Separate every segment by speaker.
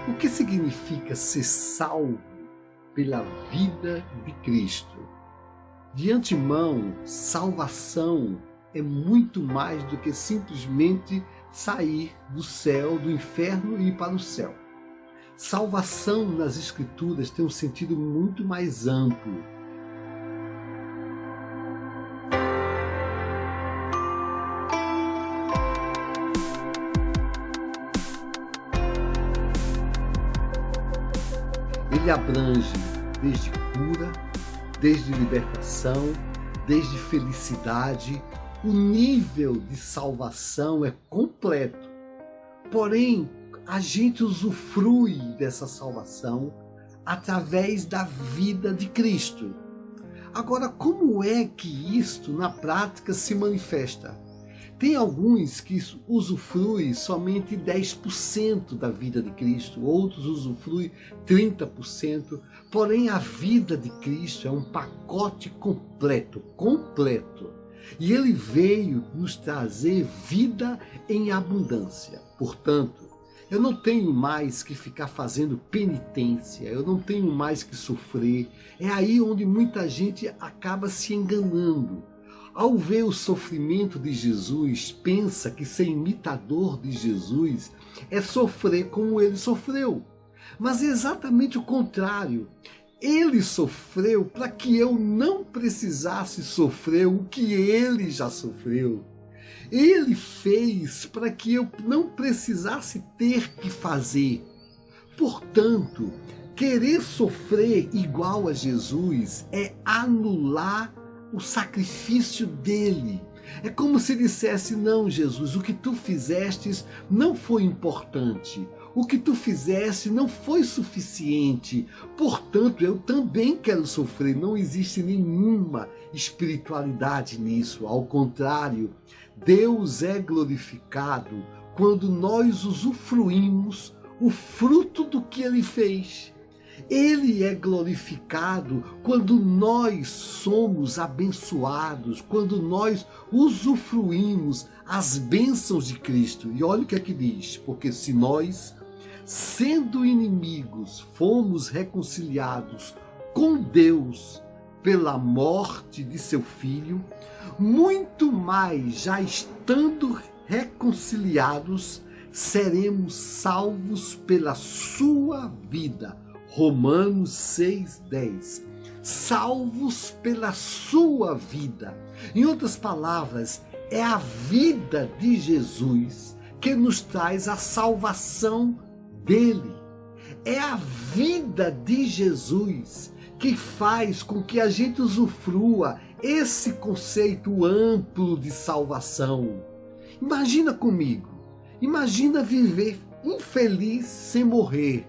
Speaker 1: O que significa ser salvo pela vida de Cristo? De antemão, salvação é muito mais do que simplesmente sair do céu, do inferno e ir para o céu. Salvação nas Escrituras tem um sentido muito mais amplo. Ele abrange desde cura, desde libertação, desde felicidade. O nível de salvação é completo. Porém, a gente usufrui dessa salvação através da vida de Cristo. Agora, como é que isto na prática se manifesta? Tem alguns que usufruem somente 10% da vida de Cristo, outros usufruem 30%, porém a vida de Cristo é um pacote completo. E ele veio nos trazer vida em abundância. Portanto, eu não tenho mais que ficar fazendo penitência, eu não tenho mais que sofrer. É aí onde muita gente acaba se enganando. Ao ver o sofrimento de Jesus, pensa que ser imitador de Jesus é sofrer como ele sofreu. Mas é exatamente o contrário. Ele sofreu para que eu não precisasse sofrer o que ele já sofreu. Ele fez para que eu não precisasse ter que fazer. Portanto, querer sofrer igual a Jesus é anular o sacrifício dele. É como se dissesse: não, Jesus, o que tu fizestes não foi importante. O que tu fizeste não foi suficiente. Portanto, eu também quero sofrer. Não existe nenhuma espiritualidade nisso. Ao contrário, Deus é glorificado quando nós usufruímos o fruto do que ele fez. Ele é glorificado quando nós somos abençoados, quando nós usufruímos as bênçãos de Cristo. E olha o que é que diz: porque se nós, sendo inimigos, fomos reconciliados com Deus pela morte de seu Filho, muito mais, já estando reconciliados, seremos salvos pela sua vida. Romanos 6,10. Salvos pela sua vida. Em outras palavras, é a vida de Jesus que nos traz a salvação dele. É a vida de Jesus que faz com que a gente usufrua esse conceito amplo de salvação. Imagina comigo, imagina viver infeliz sem morrer.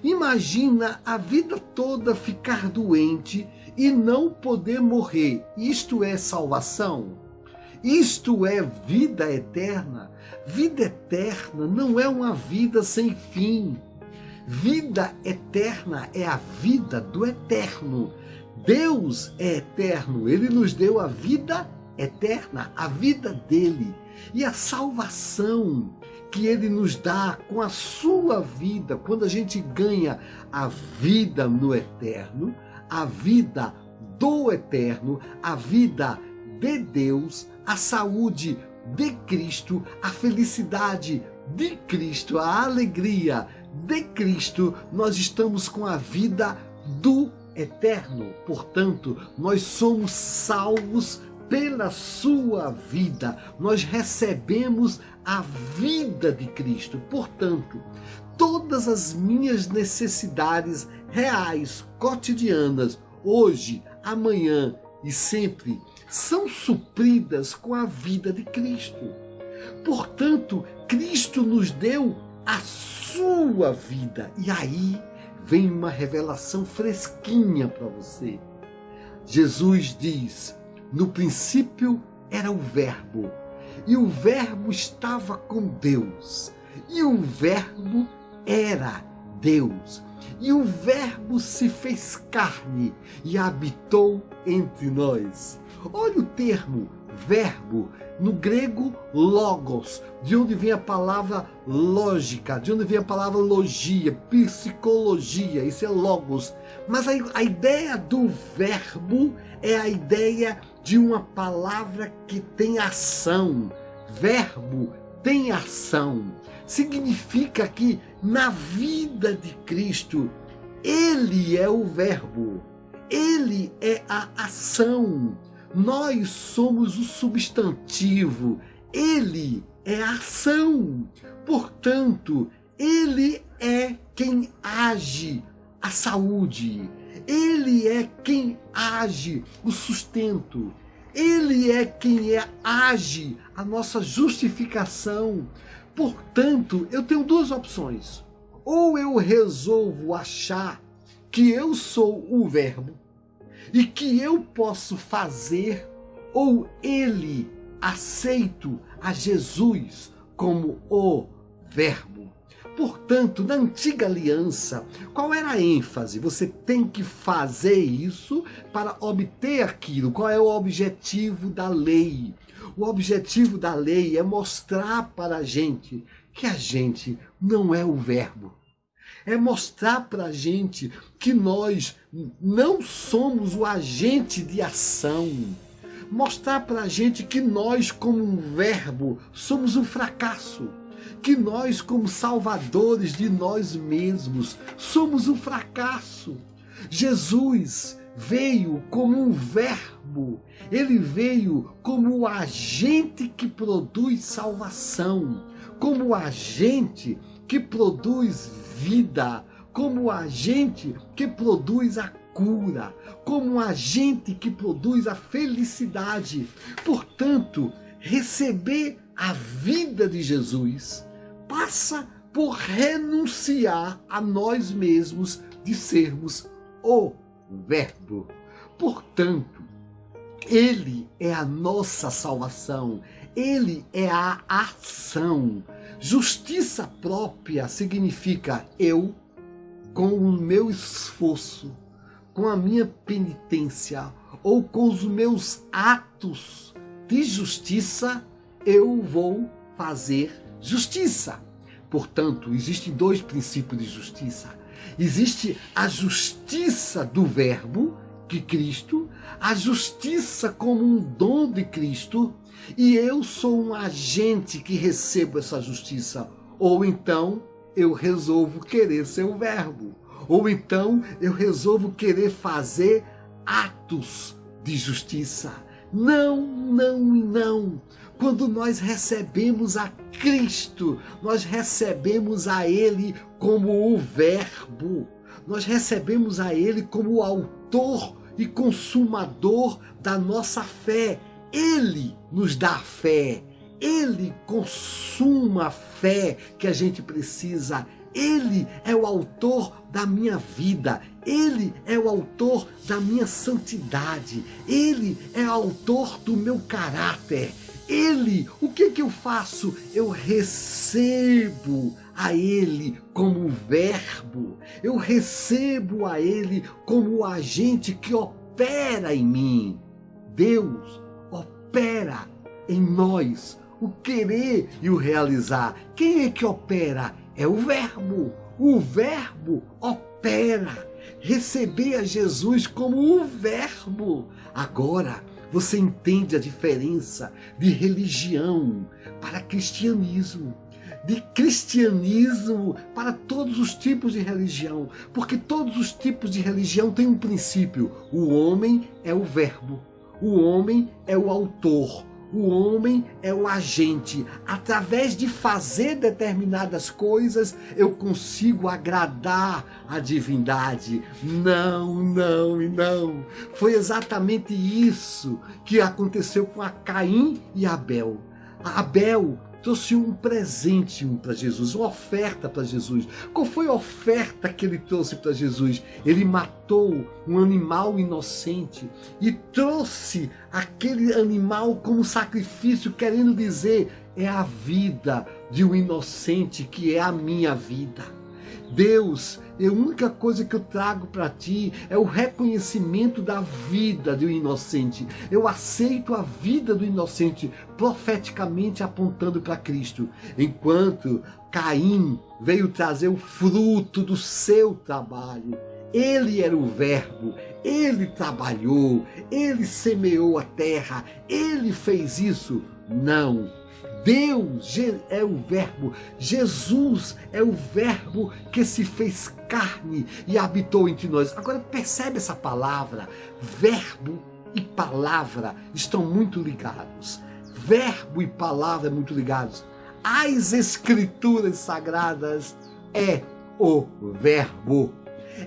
Speaker 1: Imagina a vida toda ficar doente e não poder morrer. Isto é salvação? Isto é vida eterna? Vida eterna não é uma vida sem fim. Vida eterna é a vida do eterno. Deus é eterno, ele nos deu a vida eterna, a vida dele. E a salvação que ele nos dá com a sua vida, quando a gente ganha a vida no eterno, a vida do eterno, a vida de Deus, a saúde de Cristo, a felicidade de Cristo, a alegria de Cristo, nós estamos com a vida do eterno. Portanto, nós somos salvos pela sua vida. Nós recebemos a vida de Cristo. Portanto, todas as minhas necessidades reais, cotidianas, hoje, amanhã e sempre, são supridas com a vida de Cristo. Portanto, Cristo nos deu a sua vida. E aí vem uma revelação fresquinha para você. Jesus diz: no princípio era o Verbo, e o Verbo estava com Deus, e o Verbo era Deus, e o Verbo se fez carne e habitou entre nós. Olha o termo verbo, no grego logos, de onde vem a palavra lógica, de onde vem a palavra logia, psicologia, isso é logos. Mas a ideia do verbo é a ideia de uma palavra que tem ação. Verbo tem ação. Significa que na vida de Cristo, Ele é o verbo, Ele é a ação. Nós somos o substantivo, Ele é a ação. Portanto, Ele é quem age a saúde, Ele é quem age o sustento, Ele é quem age a nossa justificação. Portanto, eu tenho duas opções. Ou eu resolvo achar que eu sou o verbo e que eu posso fazer, ou ele aceito a Jesus como o verbo. Portanto, na antiga aliança, qual era a ênfase? Você tem que fazer isso para obter aquilo. Qual é o objetivo da lei? O objetivo da lei é mostrar para a gente que a gente não é o verbo. É mostrar para a gente que nós não somos o agente de ação. Mostrar para a gente que nós, como um verbo, somos um fracasso. Que nós, como salvadores de nós mesmos, somos um fracasso. Jesus veio como um verbo, ele veio como o agente que produz salvação, como o agente que produz vida, como o agente que produz a cura, como o agente que produz a felicidade. Portanto, receber a vida de Jesus passa por renunciar a nós mesmos de sermos o verbo. Portanto, ele é a nossa salvação, ele é a ação. Justiça própria significa eu, com o meu esforço, com a minha penitência ou com os meus atos de justiça, eu vou fazer justiça. Portanto, existem dois princípios de justiça. Existe a justiça do verbo, que Cristo, a justiça como um dom de Cristo, e eu sou um agente que recebo essa justiça. Ou então eu resolvo querer ser o verbo. Ou então eu resolvo querer fazer atos de justiça. Não, não, não. Quando nós recebemos a Cristo, nós recebemos a Ele como o verbo. Nós recebemos a Ele como o autor e consumador da nossa fé. Ele nos dá fé. Ele consuma a fé que a gente precisa. Ele é o autor da minha vida. Ele é o autor da minha santidade. Ele é o autor do meu caráter. Ele, o que eu faço? Eu recebo a Ele como verbo. Eu recebo a Ele como o agente que opera em mim. Deus opera em nós o querer e o realizar. Quem é que opera? É o verbo. O verbo opera. Receber a Jesus como o verbo. Agora, você entende a diferença de religião para cristianismo, de cristianismo para todos os tipos de religião, porque todos os tipos de religião têm um princípio: o homem é o verbo, o homem é o autor, o homem é o agente. Através de fazer determinadas coisas, eu consigo agradar a divindade. Não, não e não. Foi exatamente isso que aconteceu com a Caim e Abel. Abel trouxe um presente para Jesus, uma oferta para Jesus. Qual foi a oferta que ele trouxe para Jesus? Ele matou um animal inocente e trouxe aquele animal como sacrifício, querendo dizer, é a vida de um inocente que é a minha vida. Deus, a única coisa que eu trago para ti é o reconhecimento da vida do inocente. Eu aceito a vida do inocente, profeticamente apontando para Cristo. Enquanto Caim veio trazer o fruto do seu trabalho. Ele era o verbo, ele trabalhou, ele semeou a terra, ele fez isso. Não. Deus é o verbo, Jesus é o verbo que se fez carne e habitou entre nós. Agora percebe essa palavra, verbo e palavra estão muito ligados. Verbo e palavra muito ligados. As escrituras sagradas é o verbo.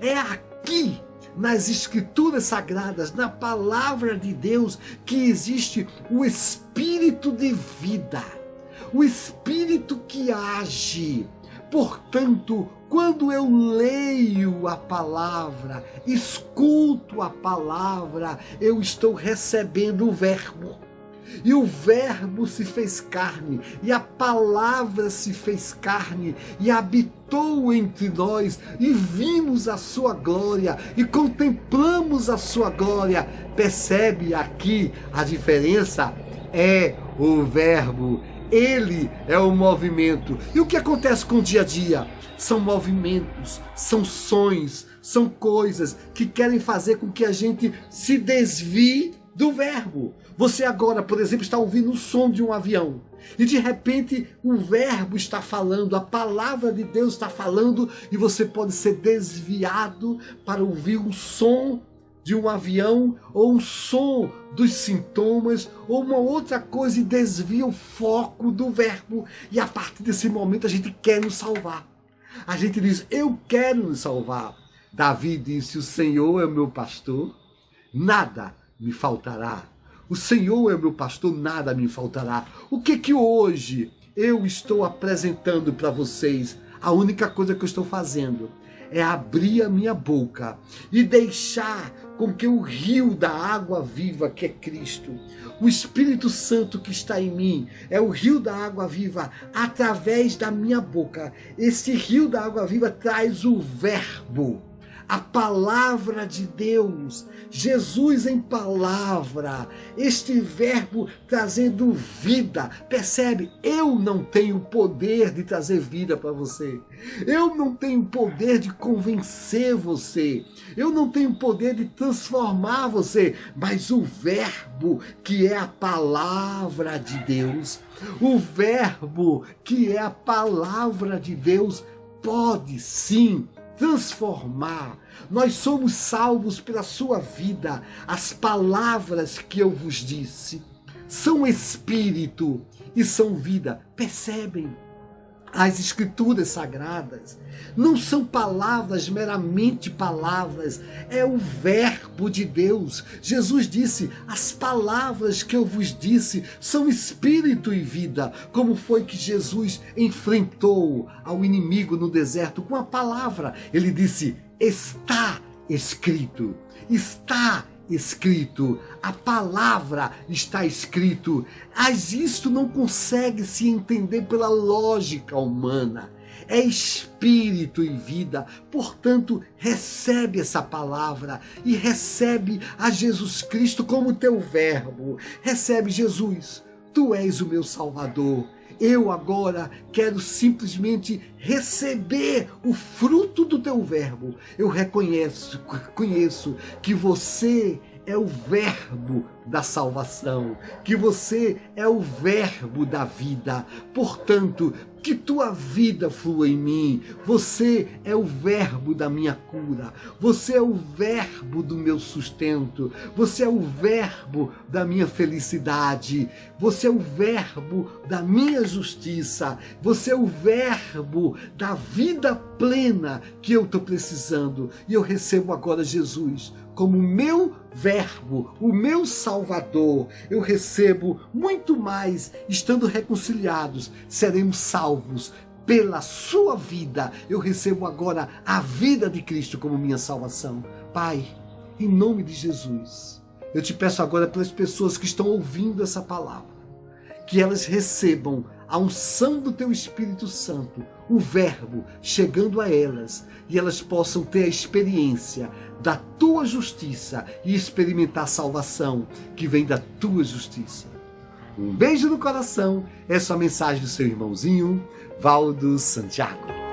Speaker 1: É aqui nas escrituras sagradas, na palavra de Deus, que existe o espírito de vida. O espírito que age. Portanto, quando eu leio a palavra, escuto a palavra, eu estou recebendo o verbo. E o verbo se fez carne, e a palavra se fez carne, e habitou entre nós, e vimos a sua glória, e contemplamos a sua glória. Percebe aqui a diferença? É o verbo. Ele é o movimento. E o que acontece com o dia a dia? São movimentos, são sons, são coisas que querem fazer com que a gente se desvie do verbo. Você agora, por exemplo, está ouvindo o som de um avião. E de repente o verbo está falando, a palavra de Deus está falando, e você pode ser desviado para ouvir o som de um avião, ou um som dos sintomas, ou uma outra coisa, e desvia o foco do verbo. E a partir desse momento a gente quer nos salvar. A gente diz, eu quero nos salvar. Davi disse, o Senhor é o meu pastor, nada me faltará. O Senhor é o meu pastor, nada me faltará. O que hoje eu estou apresentando para vocês? A única coisa que eu estou fazendo é abrir a minha boca e deixar com que o rio da água viva, que é Cristo, o Espírito Santo que está em mim, é o rio da água viva através da minha boca. Esse rio da água viva traz o verbo, a palavra de Deus, Jesus em palavra, este verbo trazendo vida. Percebe? Eu não tenho poder de trazer vida para você. Eu não tenho poder de convencer você. Eu não tenho poder de transformar você. Mas o verbo, que é a palavra de Deus, o verbo, que é a palavra de Deus, pode sim transformar. Nós somos salvos pela sua vida. As palavras que eu vos disse são espírito e são vida. Percebem? As escrituras sagradas não são palavras, meramente palavras, é o verbo de Deus. Jesus disse, as palavras que eu vos disse são espírito e vida. Como foi que Jesus enfrentou ao inimigo no deserto? Com a palavra. Ele disse, está escrito, está escrito, a palavra está escrito. Mas isso não consegue se entender pela lógica humana. É espírito e vida. Portanto, recebe essa palavra e recebe a Jesus Cristo como teu verbo. Recebe Jesus, tu és o meu Salvador. Eu agora quero simplesmente receber o fruto do teu verbo. Eu conheço que você é o verbo da salvação, que você é o verbo da vida. Portanto, que tua vida flua em mim. Você é o verbo da minha cura. Você é o verbo do meu sustento. Você é o verbo da minha felicidade. Você é o verbo da minha justiça. Você é o verbo da vida plena que eu estou precisando. E eu recebo agora Jesus como meu verbo, o meu Salvador. Eu recebo muito mais, estando reconciliados, seremos salvos pela sua vida. Eu recebo agora a vida de Cristo como minha salvação. Pai, em nome de Jesus, eu te peço agora pelas pessoas que estão ouvindo essa palavra, que elas recebam a unção do teu Espírito Santo, o Verbo, chegando a elas, e elas possam ter a experiência da tua justiça e experimentar a salvação que vem da tua justiça. Um beijo no coração, essa é a mensagem do seu irmãozinho, Valdo Santiago.